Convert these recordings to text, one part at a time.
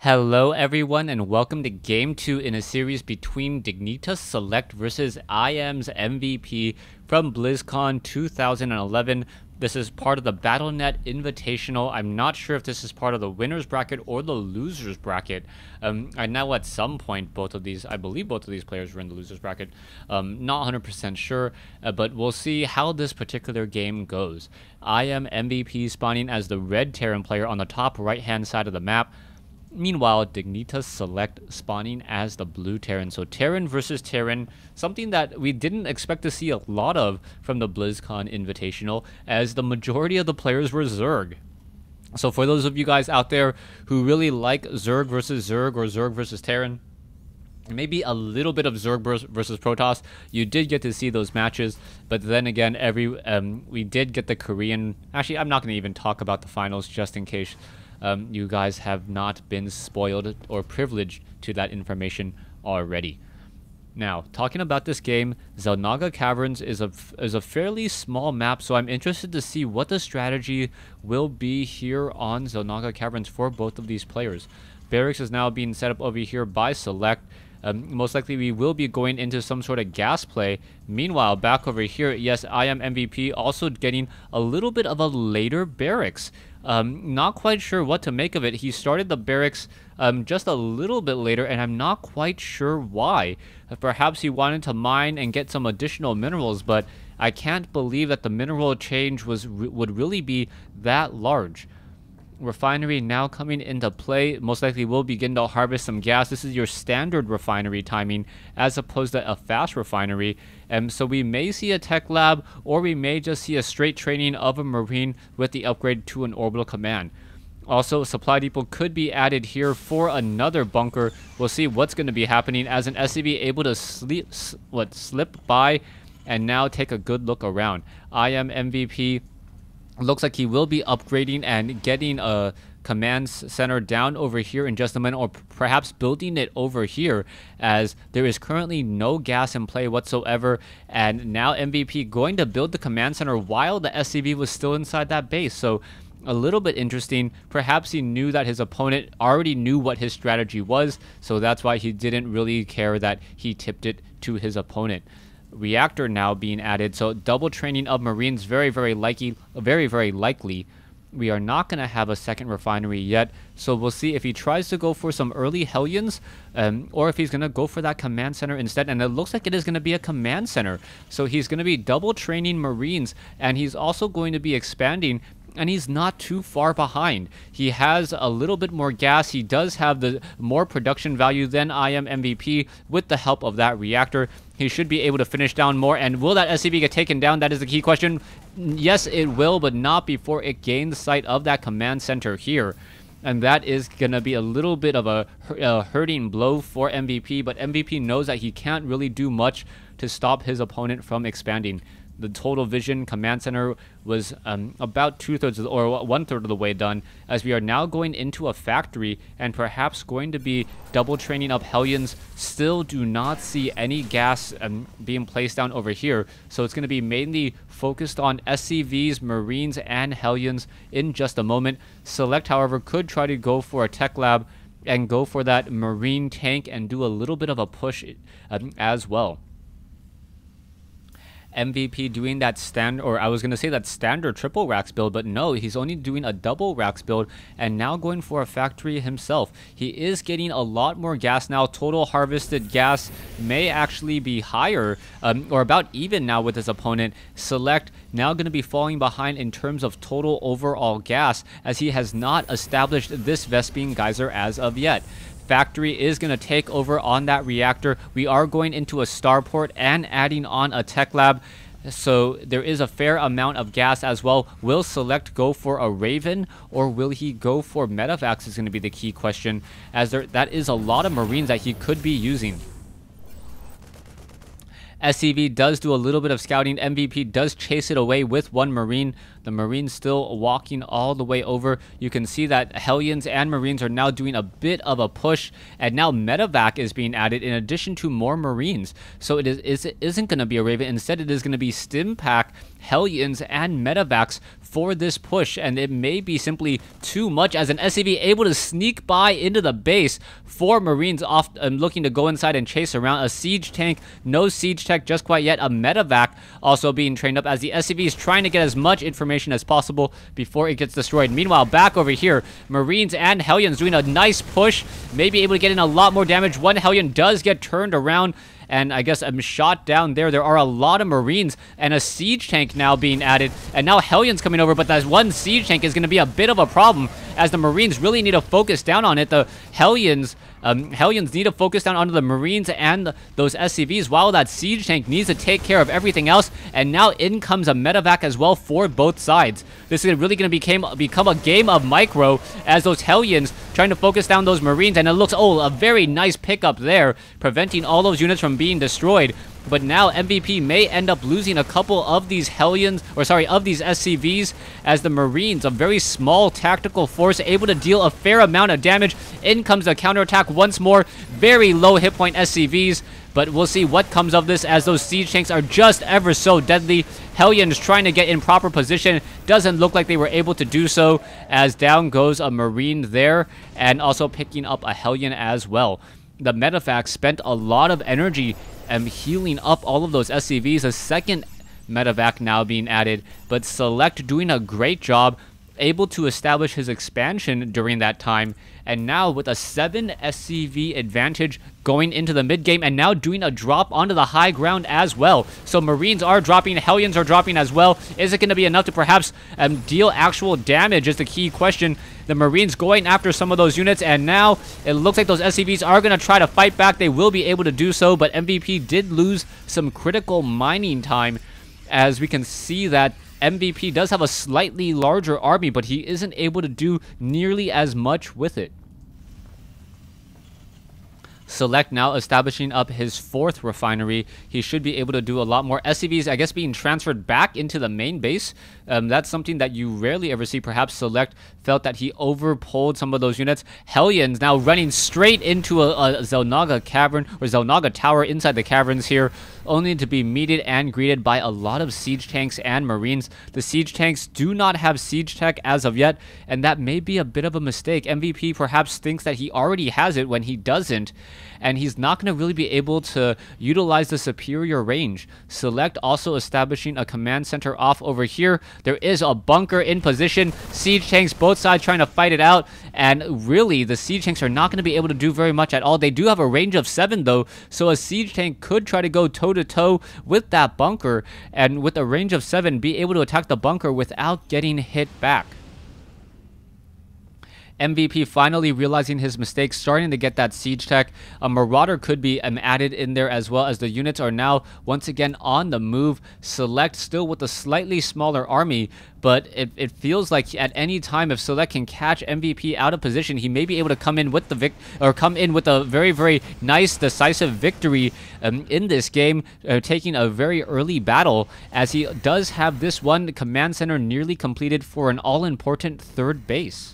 Hello everyone and welcome to Game 2 in a series between Dignitas Select versus IM's MVP from BlizzCon 2011. This is part of the Battle.net Invitational. I'm not sure if this is part of the winner's bracket or the loser's bracket. I know at some point I believe both of these players were in the loser's bracket. Not 100% sure, but we'll see how this particular game goes. IM MVP spawning as the red Terran player on the top right hand side of the map. Meanwhile, Dignitas Select spawning as the blue Terran. So Terran versus Terran, something that we didn't expect to see a lot of from the BlizzCon Invitational, as the majority of the players were Zerg. So for those of you guys out there who really like Zerg versus Zerg or Zerg versus Terran, maybe a little bit of Zerg versus Protoss, you did get to see those matches. But then again, we did get the Korean. Actually, I'm not going to even talk about the finals just in case you guys have not been spoiled or privileged to that information already. Now, talking about this game, Xel'Naga Caverns is a fairly small map, so I'm interested to see what the strategy will be here on Xel'Naga Caverns for both of these players. Barracks is now being set up over here by Select. Most likely we will be going into some sort of gas play. Meanwhile, back over here, yes, I am MVP also getting a little bit of a later barracks. Not quite sure what to make of it. He started the barracks just a little bit later, and I'm not quite sure why. Perhaps he wanted to mine and get some additional minerals, but I can't believe that the mineral change would really be that large. Refinery now coming into play. Most likely will begin to harvest some gas. This is your standard refinery timing as opposed to a fast refinery. So we may see a tech lab, or we may just see a straight training of a marine with the upgrade to an orbital command. Also, supply depot could be added here for another bunker. We'll see what's going to be happening as an SCV able to slip by and now take a good look around. I am MVP. Looks like he will be upgrading and getting a command center down over here in just a minute, or perhaps building it over here, as there is currently no gas in play whatsoever. And now MVP going to build the command center while the SCV was still inside that base. So a little bit interesting. Perhaps he knew that his opponent already knew what his strategy was, so that's why he didn't really care that he tipped it to his opponent. Reactor now being added, so double training of Marines very likely. We are not going to have a second refinery yet, so we'll see if he tries to go for some early Hellions, or if he's going to go for that command center instead. And it looks like it is going to be a command center, so he's going to be double training Marines, and he's also going to be expanding. And he's not too far behind. He has a little bit more gas. He does have the more production value than I am MVP. With the help of that reactor, he should be able to finish down more. And will that SCV get taken down? That is the key question. Yes, it will, but not before it gains sight of that command center here. And that is going to be a little bit of a hurting blow for MVP. But MVP knows that he can't really do much to stop his opponent from expanding. The total vision command center was about 2/3 or 1/3 of the way done, as we are now going into a factory and perhaps going to be double training up Hellions. Still do not see any gas being placed down over here, so it's going to be mainly focused on SCVs, Marines, and Hellions in just a moment. Select, however, could try to go for a tech lab and go for that Marine tank and do a little bit of a push as well. MVP doing that standard triple racks build, but no, he's only doing a double racks build and now going for a factory himself. He is getting a lot more gas now. Total harvested gas may actually be higher, or about even now with his opponent. Select now going to be falling behind in terms of total overall gas, as he has not established this Vespene geyser as of yet. Factory is going to take over on that reactor. We are going into a starport and adding on a tech lab, so there is a fair amount of gas as well. Will Select go for a Raven, or will he go for Medevacs is going to be the key question, as that is a lot of Marines that he could be using. SCV does do a little bit of scouting. MVP does chase it away with one Marine. The Marine still walking all the way over. You can see that Hellions and Marines are now doing a bit of a push, and now Medevac is being added in addition to more Marines. So it isn't going to be a Raven. Instead, it is going to be Stim Pack, Hellions and Medevacs for this push, and it may be simply too much as an SCV able to sneak by into the base. 4 Marines off looking to go inside and chase around. A siege tank, no siege tech just quite yet. A Medevac also being trained up as the SCV is trying to get as much information as possible before it gets destroyed. Meanwhile, back over here, Marines and Hellions doing a nice push, maybe able to get in a lot more damage. One Hellion does get turned around, and I guess I'm shot down there. There are a lot of Marines and a siege tank now being added, and now Hellions coming over, but that one siege tank is going to be a bit of a problem as the Marines really need to focus down on it. The Hellions need to focus down onto the Marines and those SCVs while that siege tank needs to take care of everything else, and now in comes a Medevac as well for both sides. This is really going to become a game of micro as those Hellions trying to focus down those Marines, and it looks, a very nice pickup there, preventing all those units from being destroyed. But now MVP may end up losing a couple of these Hellions, of these SCVs, as the Marines, a very small tactical force, able to deal a fair amount of damage. In comes the counterattack once more. Very low hit point SCVs, but we'll see what comes of this as those siege tanks are just ever so deadly. Hellions trying to get in proper position. Doesn't look like they were able to do so, as down goes a Marine there, and also picking up a Hellion as well. The Medevac spent a lot of energy healing up all of those SCVs. A second Medevac now being added, but Select doing a great job, able to establish his expansion during that time, and now with a 7 SCV advantage going into the mid game, and now doing a drop onto the high ground as well. So Marines are dropping, Hellions are dropping as well. Is it going to be enough to perhaps deal actual damage is the key question. The Marines going after some of those units, and now it looks like those SCVs are going to try to fight back. They will be able to do so, but MVP did lose some critical mining time, as we can see that MVP does have a slightly larger army, but he isn't able to do nearly as much with it. Select now establishing up his 4th refinery. He should be able to do a lot more. SCVs, I guess, being transferred back into the main base. That's something that you rarely ever see. Perhaps Select felt that he overpulled some of those units. Hellions now running straight into a Xel'Naga cavern, or Xel'Naga tower inside the caverns here, only to be meted and greeted by a lot of siege tanks and Marines. The siege tanks do not have siege tech as of yet, and that may be a bit of a mistake. MVP perhaps thinks that he already has it when he doesn't, and he's not going to really be able to utilize the superior range. Select also establishing a command center off over here. There is a bunker in position. Siege tanks, both sides trying to fight it out, and really the siege tanks are not going to be able to do very much at all. They do have a range of 7 though, so a siege tank could try to go toe-to-toe with that bunker, and with a range of 7 be able to attack the bunker without getting hit back. MVP finally realizing his mistake, starting to get that siege tech. A Marauder could be added in there as well, as the units are now once again on the move. Select still with a slightly smaller army, but it feels like at any time, if Select can catch MVP out of position, he may be able to come in with a very, very nice decisive victory in this game, taking a very early battle, as he does have this one command center nearly completed for an all-important 3rd base.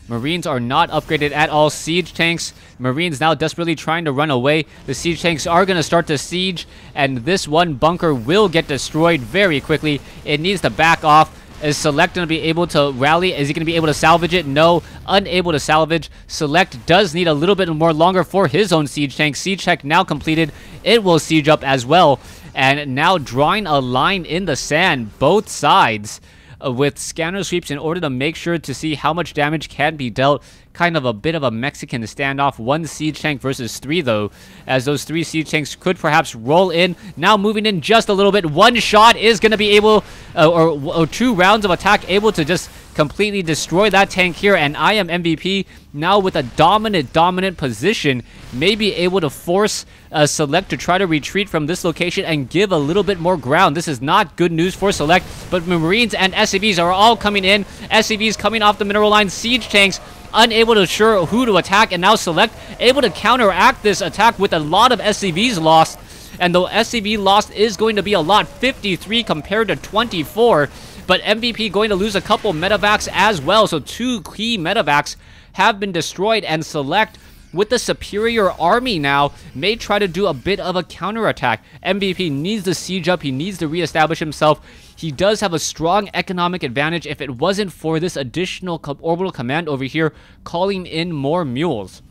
Marines are not upgraded at all. Siege tanks, Marines now desperately trying to run away. The siege tanks are going to start to siege, and this one bunker will get destroyed very quickly. It needs to back off. Is Select going to be able to rally? Is he going to be able to salvage it? No, unable to salvage. Select does need a little bit more longer for his own siege tank. Siege tank now completed. It will siege up as well, and now drawing a line in the sand, both sides, with scanner sweeps in order to make sure to see how much damage can be dealt. Kind of a bit of a Mexican standoff. 1 siege tank versus 3 though, as those 3 siege tanks could perhaps roll in. Now moving in just a little bit. 1 shot is going to be able, or 2 rounds of attack able to just completely destroy that tank here, and I am MVP now with a dominant position, may be able to force Select to try to retreat from this location and give a little bit more ground. This is not good news for Select, but Marines and SCVs are all coming in. SCVs coming off the mineral line. Siege tanks unable to sure who to attack, and now Select able to counteract this attack with a lot of SCVs lost, and the SCV lost is going to be a lot, 53 compared to 24, but MVP going to lose a couple medevacs as well, so 2 key medevacs have been destroyed, and Select with the superior army now, may try to do a bit of a counterattack. MVP needs to siege up. He needs to reestablish himself. He does have a strong economic advantage if it wasn't for this additional orbital command over here calling in more mules.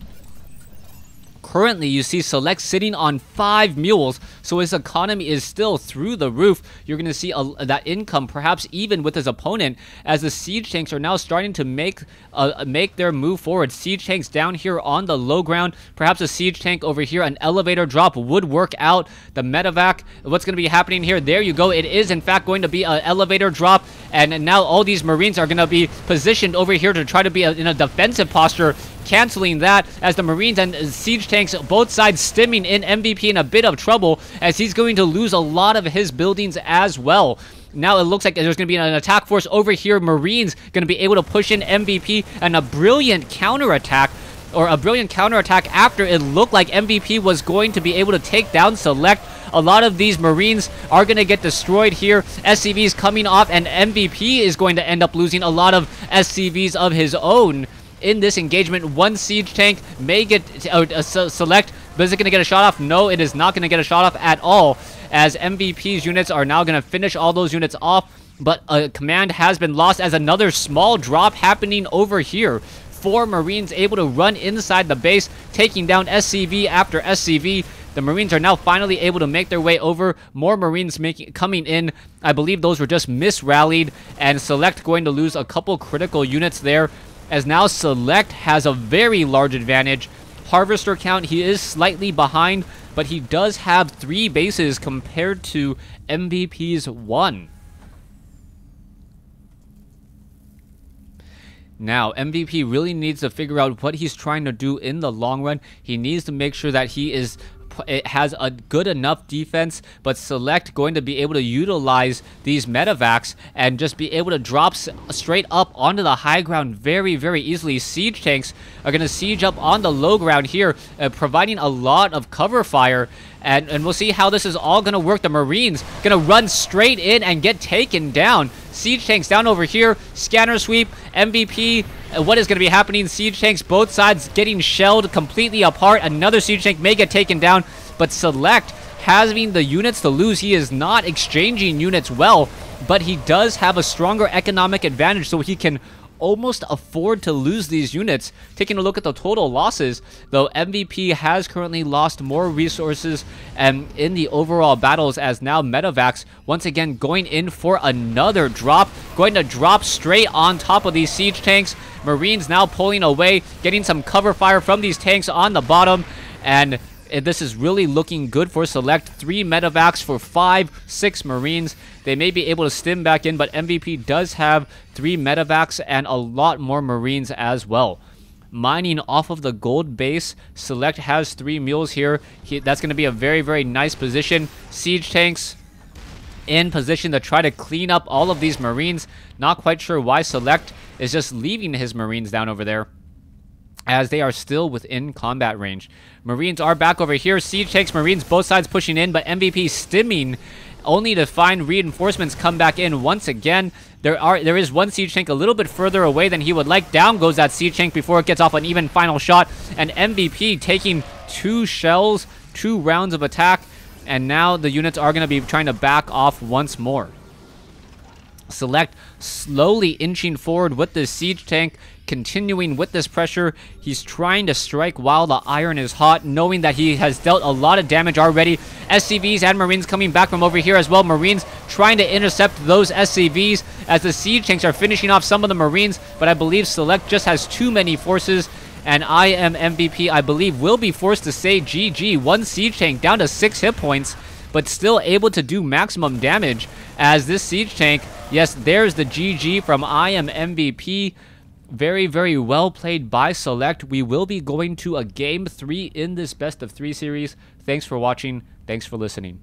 Currently, you see Select sitting on 5 mules, so his economy is still through the roof. You're going to see that income, perhaps even with his opponent, as the siege tanks are now starting to make their move forward. Siege tanks down here on the low ground. Perhaps a siege tank over here, an elevator drop would work out. The medevac, what's going to be happening here? There you go. It is, in fact, going to be an elevator drop, and now all these Marines are going to be positioned over here to try to be in a defensive posture, canceling that as the Marines and siege tanks, both sides stimming in MVP in a bit of trouble as he's going to lose a lot of his buildings as well. Now it looks like there's going to be an attack force over here. Marines going to be able to push in MVP and a brilliant counterattack, or a brilliant counterattack after it looked like MVP was going to be able to take down Select. A lot of these Marines are going to get destroyed here. SCVs coming off, and MVP is going to end up losing a lot of SCVs of his own. In this engagement, one siege tank may get Select, but is it going to get a shot off? No, it is not going to get a shot off at all, as MVP's units are now going to finish all those units off, but a command has been lost as another small drop happening over here. 4 Marines able to run inside the base, taking down SCV after SCV. The Marines are now finally able to make their way over. More Marines coming in. I believe those were just misrallied, and Select going to lose a couple critical units there, as now Select has a very large advantage. Harvester count, he is slightly behind, but he does have 3 bases compared to MVP's 1. Now, MVP really needs to figure out what he's trying to do in the long run. He needs to make sure that it has a good enough defense, but Select going to be able to utilize these medevacs and just be able to drop straight up onto the high ground very, very easily. Siege tanks are going to siege up on the low ground here, providing a lot of cover fire. And we'll see how this is all going to work. The Marines going to run straight in and get taken down. Siege tanks down over here. Scanner sweep. MVP. What is going to be happening? Siege tanks, both sides getting shelled completely apart. Another siege tank may get taken down. But Select, having the units to lose, he is not exchanging units well. But he does have a stronger economic advantage, so he can almost afford to lose these units. Taking a look at the total losses, though, MVP has currently lost more resources in the overall battles, as now medevacs once again going in for another drop, going to drop straight on top of these siege tanks. Marines now pulling away, getting some cover fire from these tanks on the bottom, and this is really looking good for Select. 3 medevacs for 5-6 Marines. They may be able to stim back in, but MVP does have 3 medevacs and a lot more Marines as well. Mining off of the gold base, Select has 3 mules here. That's going to be a very, very nice position. Siege tanks in position to try to clean up all of these Marines. Not quite sure why Select is just leaving his Marines down over there, as they are still within combat range. Marines are back over here. Siege tanks, Marines, both sides pushing in, but MVP stimming, only to find reinforcements come back in once again. There is one siege tank a little bit further away than he would like. Down goes that siege tank before it gets off an even final shot. And MVP taking 2 shells, 2 rounds of attack, and now the units are going to be trying to back off once more. Select slowly inching forward with this siege tank, continuing with this pressure. He's trying to strike while the iron is hot, knowing that he has dealt a lot of damage already. SCVs and Marines coming back from over here as well. Marines trying to intercept those SCVs as the siege tanks are finishing off some of the Marines, but I believe Select just has too many forces, and MVP, I believe, will be forced to say GG. 1 siege tank down to 6 hit points, but still able to do maximum damage, as this siege tank, yes, there's the GG from MVP. Very, very well played by Select. We will be going to a Game 3 in this Best of 3 series. Thanks for watching. Thanks for listening.